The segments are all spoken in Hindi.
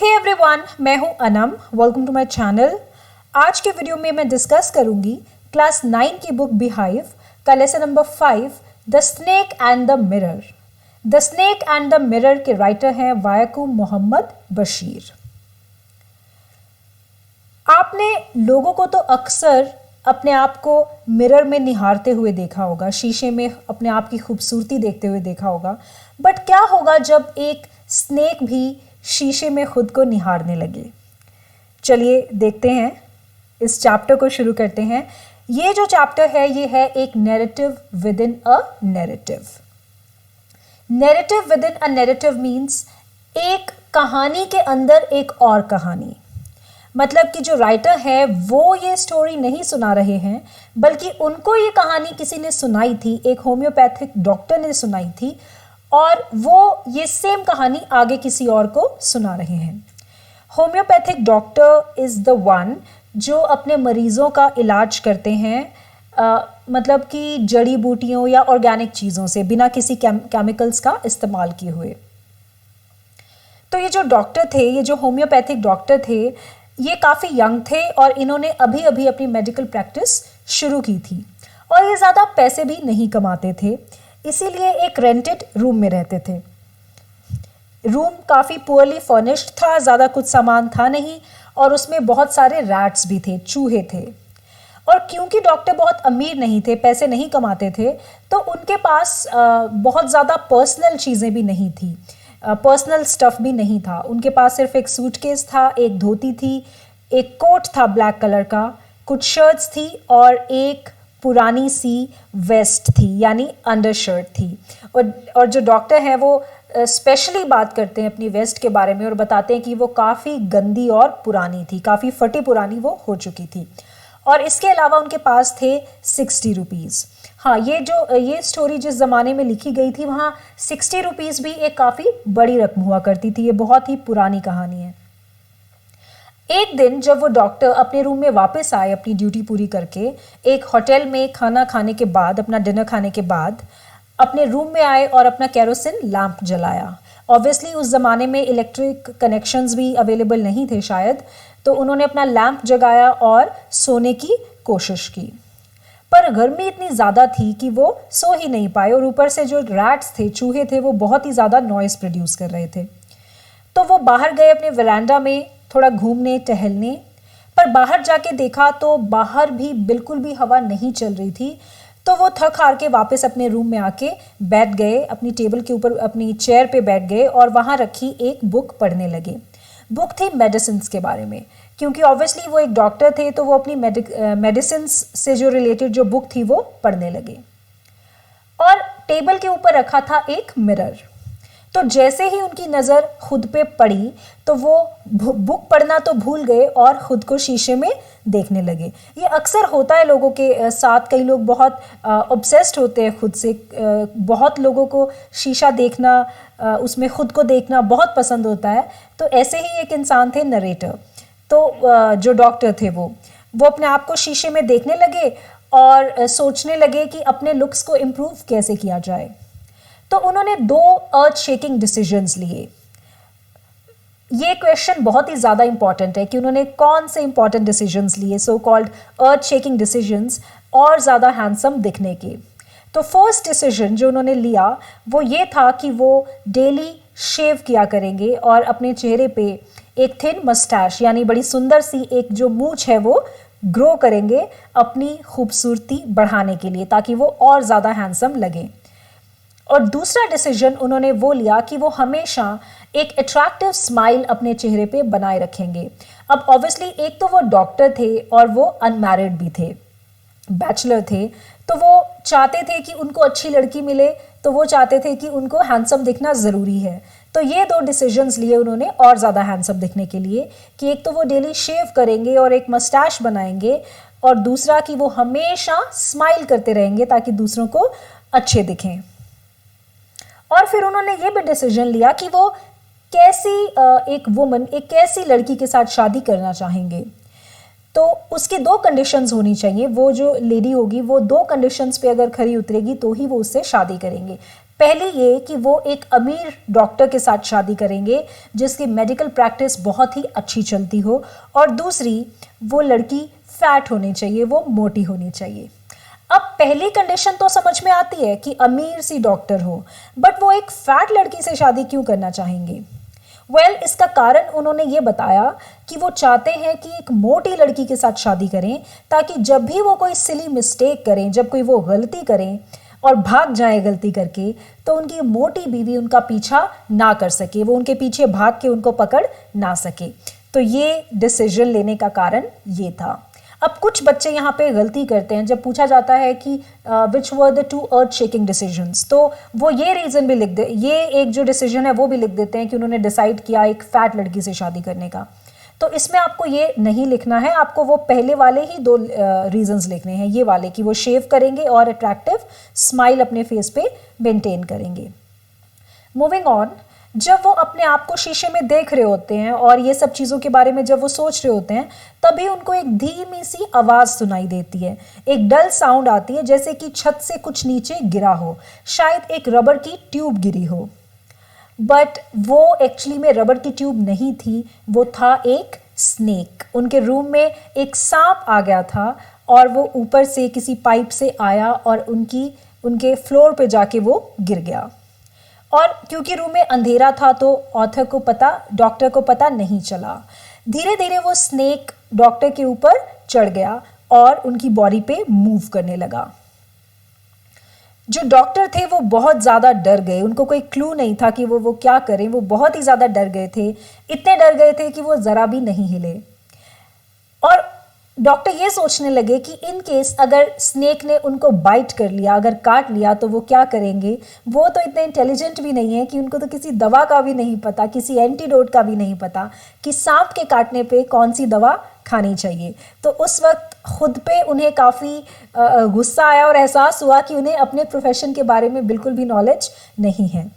हे एवरीवन, मैं हूं Anam. Welcome to my channel. आज के वीडियो में मैं डिस्कस करूंगी क्लास 9 की बुक बिहाइव का lesson number 5 the snake and the mirror. The snake and the mirror के राइटर हैं वायकूम मोहम्मद बशीर। आपने लोगों को तो अक्सर अपने आप को मिरर में निहारते हुए देखा होगा, शीशे में अपने आप की खूबसूरती देखते हुए देखा होगा। बट क्या होगा जब एक स्नेक भी शीशे में खुद को निहारने लगे? चलिए देखते हैं, इस चैप्टर को शुरू करते हैं। ये जो चैप्टर है ये है एक narrative with in a narrative. Narrative with in a narrative means एक कहानी के अंदर एक और कहानी। मतलब कि जो राइटर है वो ये स्टोरी नहीं सुना रहे हैं, बल्कि उनको ये कहानी किसी ने सुनाई थी, एक होम्योपैथिक डॉक्टर ने सुनाई थी, और वो ये सेम कहानी आगे किसी और को सुना रहे हैं। Homeopathic doctor is the one जो अपने मरीज़ों का इलाज करते हैं, मतलब कि जड़ी बूटियों या ऑर्गेनिक चीज़ों से, बिना किसी केमिकल्स का इस्तेमाल किए हुए। तो ये जो डॉक्टर थे, ये जो होम्योपैथिक डॉक्टर थे, ये काफ़ी यंग थे और इन्होंने अभी अभी अपनी मेडिकल प्रैक्टिस शुरू की थी और ये ज़्यादा पैसे भी नहीं कमाते थे, इसीलिए एक रेंटेड रूम में रहते थे। रूम काफ़ी पुअरली फर्निश्ड था, ज़्यादा कुछ सामान था नहीं, और उसमें बहुत सारे रैट्स भी थे, चूहे थे। और क्योंकि डॉक्टर बहुत अमीर नहीं थे, पैसे नहीं कमाते थे, तो उनके पास बहुत ज़्यादा पर्सनल चीज़ें भी नहीं थी, पर्सनल स्टफ़ भी नहीं था। उनके पास सिर्फ एक सूटकेस था, एक धोती थी, एक कोट था ब्लैक कलर का, कुछ शर्ट्स थी और एक पुरानी सी वेस्ट थी, यानी अंडर शर्ट थी। और जो डॉक्टर हैं वो स्पेशली बात करते हैं अपनी वेस्ट के बारे में और बताते हैं कि वो काफ़ी गंदी और पुरानी थी, काफ़ी फटी पुरानी वो हो चुकी थी। और इसके अलावा उनके पास थे 60 रुपीज़। हाँ, ये स्टोरी जिस ज़माने में लिखी गई थी वहाँ 60 रुपीज़ भी एक काफ़ी बड़ी रकम हुआ करती थी। ये बहुत ही पुरानी कहानी है। एक दिन जब वो डॉक्टर अपने रूम में वापस आए अपनी ड्यूटी पूरी करके, एक होटल में खाना खाने के बाद, अपना डिनर खाने के बाद अपने रूम में आए और अपना केरोसिन लैंप जलाया। ऑब्वियसली उस ज़माने में इलेक्ट्रिक कनेक्शंस भी अवेलेबल नहीं थे शायद, तो उन्होंने अपना लैंप जगाया और सोने की कोशिश की। पर गर्मी इतनी ज़्यादा थी कि वो सो ही नहीं पाए, और ऊपर से जो रैट्स थे, चूहे थे, वो बहुत ही ज़्यादा नॉइज़ प्रोड्यूस कर रहे थे। तो वो बाहर गए अपने वरांडा में थोड़ा घूमने टहलने, पर बाहर जाके देखा तो बाहर भी बिल्कुल भी हवा नहीं चल रही थी। तो वो थक हार के वापस अपने रूम में आके बैठ गए, अपनी टेबल के ऊपर अपनी चेयर पे बैठ गए और वहाँ रखी एक बुक पढ़ने लगे। बुक थी मेडिसिन्स के बारे में, क्योंकि ऑब्वियसली वो एक डॉक्टर थे, तो वो अपनी मेडिसिन्स से जो रिलेटेड जो बुक थी वो पढ़ने लगे। और टेबल के ऊपर रखा था एक मिरर। तो जैसे ही उनकी नज़र खुद पे पड़ी तो वो बुक पढ़ना तो भूल गए और ख़ुद को शीशे में देखने लगे। ये अक्सर होता है लोगों के साथ, कई लोग बहुत ऑब्सेस्ड होते हैं खुद से। बहुत लोगों को शीशा देखना, उसमें ख़ुद को देखना बहुत पसंद होता है। तो ऐसे ही एक इंसान थे, नरेटर। तो जो डॉक्टर थे वो अपने आप को शीशे में देखने लगे और सोचने लगे कि अपने लुक्स को इम्प्रूव कैसे किया जाए। तो उन्होंने 2 अर्थ शेकिंग डिसीजंस लिए। ये क्वेश्चन बहुत ही ज़्यादा इंपॉर्टेंट है कि उन्होंने कौन से इंपॉर्टेंट डिसीजंस लिए, सो कॉल्ड अर्थ शेकिंग डिसीजंस, और ज़्यादा हैंडसम दिखने के। तो फर्स्ट डिसीजन जो उन्होंने लिया वो ये था कि वो डेली शेव किया करेंगे और अपने चेहरे पे एक थिन मस्टैश, यानी बड़ी सुंदर सी एक जो मूंछ है वो ग्रो करेंगे अपनी खूबसूरती बढ़ाने के लिए, ताकि वो और ज़्यादा हैंडसम लगें। और दूसरा डिसीजन उन्होंने वो लिया कि वो हमेशा एक अट्रैक्टिव स्माइल अपने चेहरे पे बनाए रखेंगे। अब ऑब्वियसली एक तो वो डॉक्टर थे और वो अनमैरिड भी थे, बैचलर थे, तो वो चाहते थे कि उनको अच्छी लड़की मिले, तो वो चाहते थे कि उनको हैंडसम दिखना ज़रूरी है। तो ये 2 डिसीजंस लिए उन्होंने और ज़्यादा हैंडसम दिखने के लिए, कि एक तो वो डेली शेव करेंगे और एक मस्टैश बनाएंगे, और दूसरा कि वो हमेशा स्माइल करते रहेंगे ताकि दूसरों को अच्छे दिखें। और फिर उन्होंने ये भी डिसीजन लिया कि वो एक कैसी लड़की के साथ शादी करना चाहेंगे। तो उसकी 2 कंडीशंस होनी चाहिए। वो जो लेडी होगी वो 2 कंडीशंस पे अगर खरी उतरेगी तो ही वो उससे शादी करेंगे। पहले ये कि वो एक अमीर डॉक्टर के साथ शादी करेंगे जिसकी मेडिकल प्रैक्टिस बहुत ही अच्छी चलती हो, और दूसरी वो लड़की फैट होनी चाहिए, वो मोटी होनी चाहिए। अब पहली कंडीशन तो समझ में आती है कि अमीर सी डॉक्टर हो, बट वो एक फैट लड़की से शादी क्यों करना चाहेंगे? इसका कारण उन्होंने ये बताया कि वो चाहते हैं कि एक मोटी लड़की के साथ शादी करें, ताकि जब भी वो कोई सिली मिस्टेक करें, जब कोई वो गलती करें और भाग जाए गलती करके, तो उनकी मोटी बीवी उनका पीछा ना कर सके, वो उनके पीछे भाग के उनको पकड़ ना सके। तो ये डिसीजन लेने का कारण ये था। अब कुछ बच्चे यहाँ पे गलती करते हैं, जब पूछा जाता है कि which were the 2 earth shaking decisions, तो वो ये रीज़न भी लिख दे, ये एक जो डिसीजन है वो भी लिख देते हैं कि उन्होंने डिसाइड किया एक फैट लड़की से शादी करने का। तो इसमें आपको ये नहीं लिखना है, आपको वो पहले वाले ही 2 रीजंस लिखने हैं, ये वाले कि वो शेव करेंगे और अट्रैक्टिव स्माइल अपने फेस पे मेंटेन करेंगे। मूविंग ऑन, जब वो अपने आप को शीशे में देख रहे होते हैं और ये सब चीज़ों के बारे में जब वो सोच रहे होते हैं, तभी उनको एक धीमी सी आवाज़ सुनाई देती है, एक डल साउंड आती है, जैसे कि छत से कुछ नीचे गिरा हो, शायद एक रबर की ट्यूब गिरी हो। बट वो एक्चुअली में रबर की ट्यूब नहीं थी, वो था एक स्नेक। उनके रूम में एक सांप आ गया था और वो ऊपर से किसी पाइप से आया और उनके फ्लोर पे जाके वो गिर गया। और क्योंकि रूम में अंधेरा था तो डॉक्टर को पता नहीं चला। धीरे धीरे वो स्नेक डॉक्टर के ऊपर चढ़ गया और उनकी बॉडी पे मूव करने लगा। जो डॉक्टर थे वो बहुत ज़्यादा डर गए, उनको कोई क्लू नहीं था कि वो क्या करें, वो बहुत ही ज़्यादा डर गए थे, इतने डर गए थे कि वो ज़रा भी नहीं हिले। और डॉक्टर ये सोचने लगे कि इन केस अगर स्नेक ने उनको बाइट कर लिया, अगर काट लिया, तो वो क्या करेंगे। वो तो इतने इंटेलिजेंट भी नहीं है कि उनको तो किसी दवा का भी नहीं पता, किसी एंटीडोट का भी नहीं पता कि सांप के काटने पे कौन सी दवा खानी चाहिए। तो उस वक्त खुद पे उन्हें काफ़ी गुस्सा आया और एहसास हुआ कि उन्हें अपने प्रोफेशन के बारे में बिल्कुल भी नॉलेज नहीं है।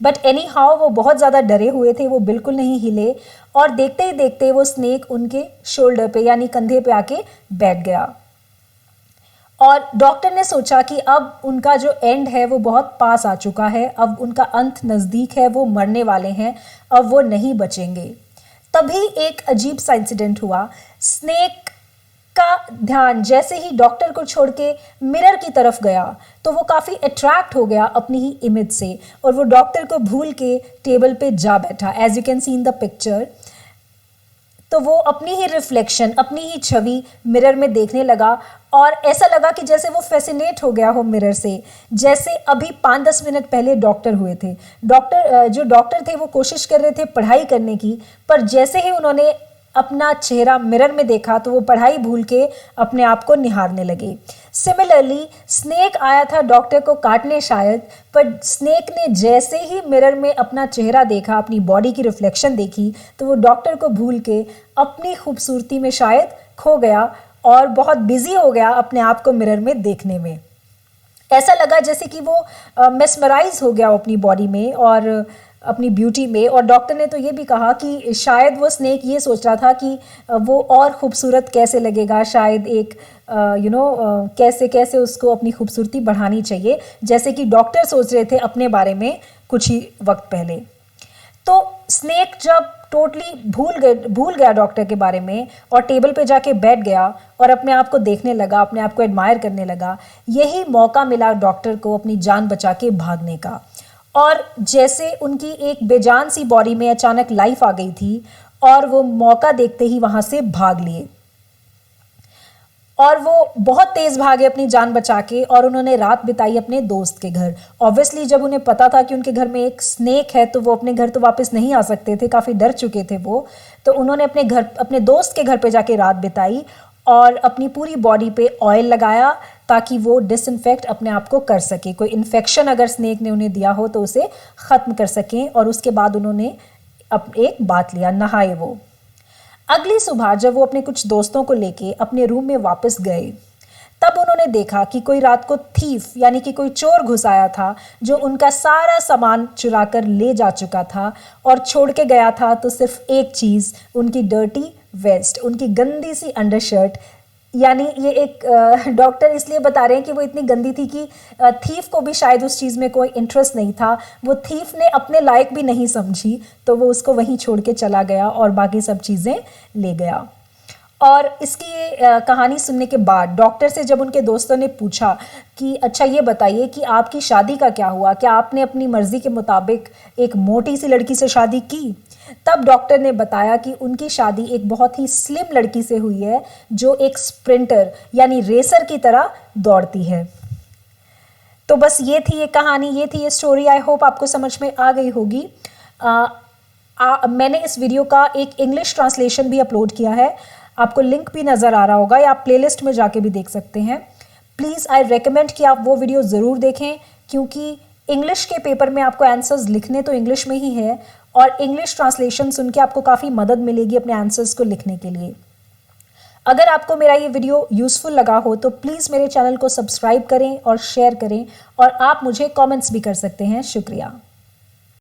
बट एनी हाउ वो बहुत ज़्यादा डरे हुए थे, वो बिल्कुल नहीं हिले, और देखते ही देखते वो स्नेक उनके शोल्डर पे यानी कंधे पे आके बैठ गया। और डॉक्टर ने सोचा कि अब उनका जो एंड है वो बहुत पास आ चुका है, अब उनका अंत नज़दीक है, वो मरने वाले हैं, अब वो नहीं बचेंगे। तभी एक अजीब सा इंसिडेंट हुआ। स्नेक का ध्यान जैसे ही डॉक्टर को छोड़ के मिरर की तरफ गया, तो वो काफ़ी अट्रैक्ट हो गया अपनी ही इमेज से, और वो डॉक्टर को भूल के टेबल पे जा बैठा। As you can see in the picture, तो वो अपनी ही रिफ्लेक्शन, अपनी ही छवि मिरर में देखने लगा, और ऐसा लगा कि जैसे वो फैसिनेट हो गया हो मिरर से, जैसे अभी 5-10 मिनट पहले डॉक्टर हुए थे। जो डॉक्टर थे वो कोशिश कर रहे थे पढ़ाई करने की, पर जैसे ही उन्होंने अपना चेहरा मिरर में देखा तो वो पढ़ाई भूल के अपने आप को निहारने लगे। सिमिलरली स्नेक आया था डॉक्टर को काटने शायद, पर स्नेक ने जैसे ही मिरर में अपना चेहरा देखा, अपनी बॉडी की रिफ्लेक्शन देखी, तो वो डॉक्टर को भूल के अपनी खूबसूरती में शायद खो गया और बहुत बिजी हो गया अपने आप को मिरर में देखने में। ऐसा लगा जैसे कि वो मेस्मराइज हो गया अपनी बॉडी में और अपनी ब्यूटी में। और डॉक्टर ने तो ये भी कहा कि शायद वो स्नेक ये सोच रहा था कि वो और खूबसूरत कैसे लगेगा, शायद एक कैसे कैसे उसको अपनी खूबसूरती बढ़ानी चाहिए, जैसे कि डॉक्टर सोच रहे थे अपने बारे में कुछ ही वक्त पहले। तो स्नेक जब टोटली भूल गया डॉक्टर के बारे में और टेबल पे जाके बैठ गया और अपने आप को देखने लगा, अपने आप को एडमायर करने लगा, यही मौका मिला डॉक्टर को अपनी जान बचा के भागने का। और जैसे उनकी एक बेजान सी बॉडी में अचानक लाइफ आ गई थी और वो मौका देखते ही वहां से भाग लिए, और वो बहुत तेज भागे अपनी जान बचा के, और उन्होंने रात बिताई अपने दोस्त के घर। ऑब्वियसली जब उन्हें पता था कि उनके घर में एक स्नेक है तो वो अपने घर तो वापस नहीं आ सकते थे, काफ़ी डर चुके थे वो। तो उन्होंने अपने दोस्त के घर पे जाके रात बिताई और अपनी पूरी बॉडी पे ऑयल लगाया ताकि वो डिसइंफेक्ट अपने आप को कर सके, कोई इन्फेक्शन अगर स्नेक ने उन्हें दिया हो तो उसे ख़त्म कर सकें। और उसके बाद उन्होंने एक बात लिया, नहाए वो। अगली सुबह जब वो अपने कुछ दोस्तों को लेके अपने रूम में वापस गए, तब उन्होंने देखा कि कोई रात को थीफ यानी कि कोई चोर घुस आया था जो उनका सारा सामान चुरा कर ले जा चुका था, और छोड़ के गया था तो सिर्फ एक चीज़, उनकी डर्टी वेस्ट, उनकी गंदी सी अंडरशर्ट। यानी ये एक डॉक्टर इसलिए बता रहे हैं कि वो इतनी गंदी थी कि थीफ को भी शायद उस चीज़ में कोई इंटरेस्ट नहीं था, वो थीफ ने अपने लायक भी नहीं समझी, तो वो उसको वहीं छोड़ के चला गया और बाकी सब चीज़ें ले गया। और इसकी कहानी सुनने के बाद डॉक्टर से जब उनके दोस्तों ने पूछा कि अच्छा ये बताइए कि आपकी शादी का क्या हुआ, क्या आपने अपनी मर्जी के मुताबिक एक मोटी सी लड़की से शादी की, तब डॉक्टर ने बताया कि उनकी शादी एक बहुत ही स्लिम लड़की से हुई है जो एक स्प्रिंटर यानी रेसर की तरह दौड़ती है। तो बस ये थी ये कहानी, ये थी ये स्टोरी। आई होप आपको समझ में आ गई होगी। मैंने इस वीडियो का एक इंग्लिश ट्रांसलेशन भी अपलोड किया है, आपको लिंक भी नज़र आ रहा होगा या आप प्लेलिस्ट में जाके भी देख सकते हैं। प्लीज़ आई रेकमेंड कि आप वो वीडियो ज़रूर देखें, क्योंकि इंग्लिश के पेपर में आपको आंसर्स लिखने तो इंग्लिश में ही है और इंग्लिश ट्रांसलेशन सुन के आपको काफ़ी मदद मिलेगी अपने आंसर्स को लिखने के लिए। अगर आपको मेरा ये वीडियो यूज़फुल लगा हो तो प्लीज़ मेरे चैनल को सब्सक्राइब करें और शेयर करें, और आप मुझे कमेंट्स भी कर सकते हैं। शुक्रिया।